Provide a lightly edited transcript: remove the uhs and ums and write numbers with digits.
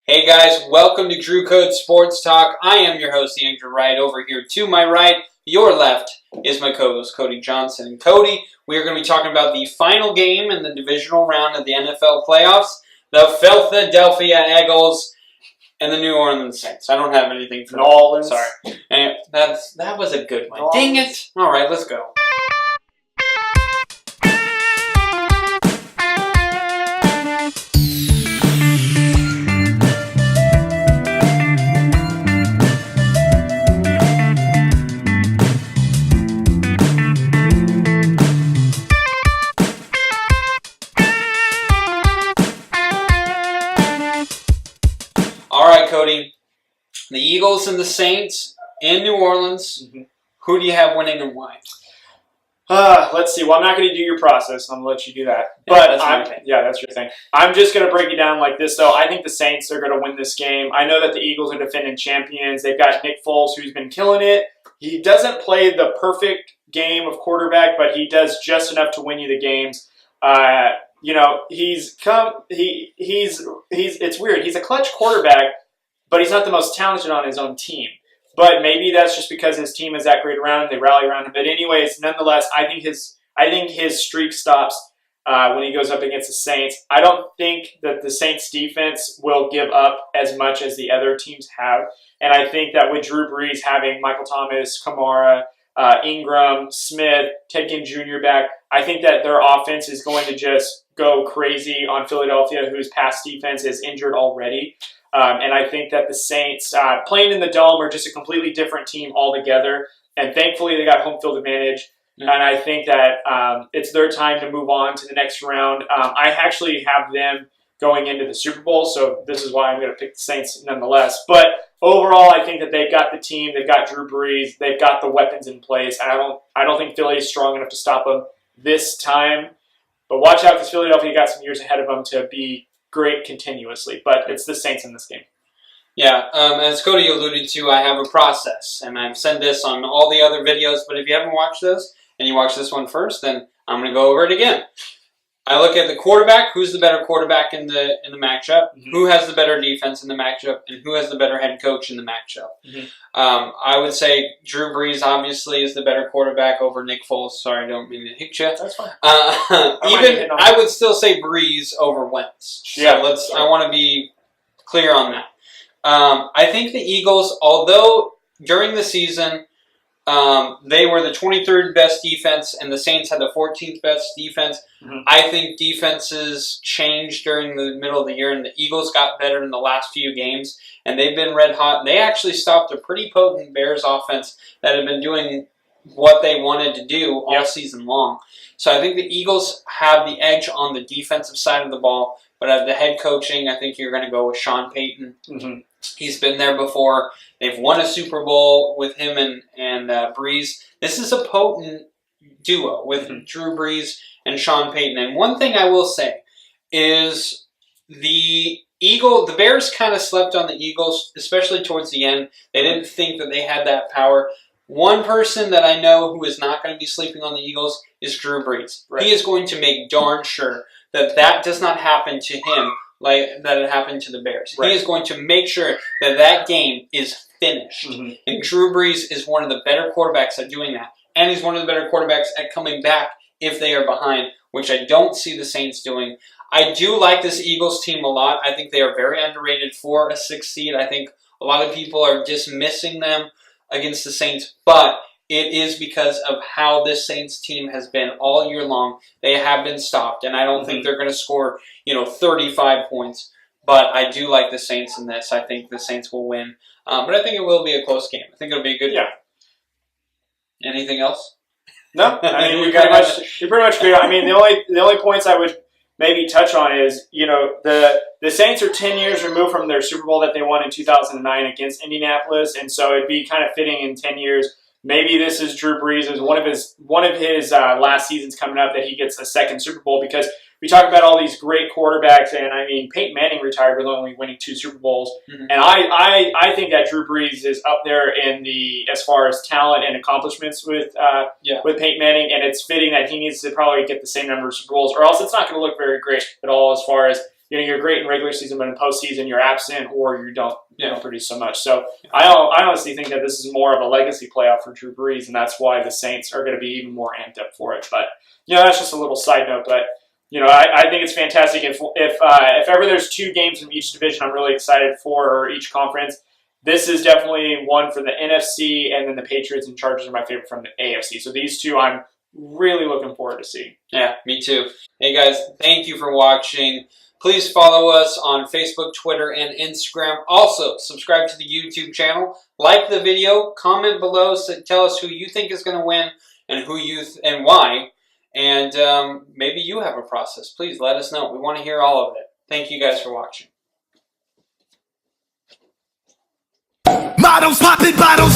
Hey guys, welcome to Drew Code Sports Talk. I am your host, Andrew Wright. Over here to my right, your left, is my co-host, Cody Johnson. And Cody, we are going to be talking about the final game in the divisional round of the NFL playoffs, the Philadelphia Eagles and the New Orleans Saints. I don't have anything for New Orleans. Sorry. And that was a good one. Dang it. All right, let's go. All right, Cody. The Eagles and the Saints in New Orleans. Mm-hmm. Who do you have winning and why? Let's see. Well, I'm not going to do your process. I'm going to let you do that. Yeah, that's your thing. I'm just going to break it down like this, though. I think the Saints are going to win this game. I know that the Eagles are defending champions. They've got Nick Foles, who's been killing it. He doesn't play the perfect game of quarterback, but he does just enough to win you the games. It's weird. He's a clutch quarterback, but he's not the most talented on his own team. But maybe that's just because his team is that great around him. They rally around him. But anyways, nonetheless, I think his streak stops when he goes up against the Saints. I don't think that the Saints defense will give up as much as the other teams have. And I think that with Drew Brees having Michael Thomas, Kamara, Ingram, Smith, Ted Ginn Jr. back, I think that their offense is going to just go crazy on Philadelphia, whose pass defense is injured already. And I think that the Saints, playing in the Dome, are just a completely different team altogether. And thankfully, they got home field advantage. Mm-hmm. And I think that it's their time to move on to the next round. I actually have them going into the Super Bowl, so this is why I'm going to pick the Saints nonetheless. But overall, I think that they've got the team, they've got Drew Brees, they've got the weapons in place. And I don't think Philly is strong enough to stop them this time. But watch out, because Philadelphia got some years ahead of them to be great continuously, but it's the Saints in this game. Yeah, as Cody alluded to, I have a process, and I've said this on all the other videos, but if you haven't watched those, and you watch this one first, then I'm going to go over it again. I look at the quarterback, who's the better quarterback in the matchup, mm-hmm. who has the better defense in the matchup, and who has the better head coach in the matchup. Mm-hmm. I would say Drew Brees obviously is the better quarterback over Nick Foles. Sorry, I don't mean to hit you. That's fine. I would still say Brees over Wentz. Yeah, so I want to be clear on that. I think the Eagles, although during the season they were the 23rd best defense and the Saints had the 14th best defense, mm-hmm. I think defenses changed during the middle of the year, and the Eagles got better in the last few games, and they've been red hot. They actually stopped a pretty potent Bears offense that had been doing what they wanted to do all season long. So I think the Eagles have the edge on the defensive side of the ball, but at the head coaching, I think you're going to go with Sean Payton. Mm-hmm. He's been there before. They've won a Super Bowl with him and Brees. This is a potent duo with mm-hmm. Drew Brees and Sean Payton. And one thing I will say is the Bears kind of slept on the Eagles, especially towards the end. They didn't think that they had that power. One person that I know who is not going to be sleeping on the Eagles is Drew Brees. Right. He is going to make darn sure that does not happen to him like that it happened to the Bears. Right. He is going to make sure that game is finished. Mm-hmm. And Drew Brees is one of the better quarterbacks at doing that. And he's one of the better quarterbacks at coming back if they are behind, which I don't see the Saints doing. I do like this Eagles team a lot. I think they are very underrated for a 6th seed. I think a lot of people are dismissing them against the Saints, but it is because of how this Saints team has been all year long. They have been stopped, and I don't mm-hmm. think they're going to score 35 points. But I do like the Saints in this. I think the Saints will win. But I think it will be a close game. I think it'll be a good game. Anything else? No. I mean, you're pretty much good. I mean, the only points I would maybe touch on is, the Saints are 10 years removed from their Super Bowl that they won in 2009 against Indianapolis, and so it'd be kind of fitting in 10 years. Maybe this is Drew Brees as one of his last seasons coming up that he gets a second Super Bowl, because we talk about all these great quarterbacks, and I mean, Peyton Manning retired with only winning 2 Super Bowls, mm-hmm. and I think that Drew Brees is up there in as far as talent and accomplishments with Peyton Manning, and it's fitting that he needs to probably get the same number of Super Bowls, or else it's not going to look very great at all as far as you're great in regular season, but in postseason you're absent or you don't produce so much. So I honestly think that this is more of a legacy playoff for Drew Brees, and that's why the Saints are going to be even more amped up for it. But that's just a little side note. But I think it's fantastic. If ever there's 2 games from each division, I'm really excited for, or each conference. This is definitely one for the NFC, and then the Patriots and Chargers are my favorite from the AFC. So these 2 I'm really looking forward to seeing. Yeah, me too. Hey guys, thank you for watching. Please follow us on Facebook, Twitter, and Instagram. Also, subscribe to the YouTube channel. Like the video. Comment below. Tell us who you think is going to win and and why. And maybe you have a process. Please let us know. We want to hear all of it. Thank you guys for watching. Models popping bottles.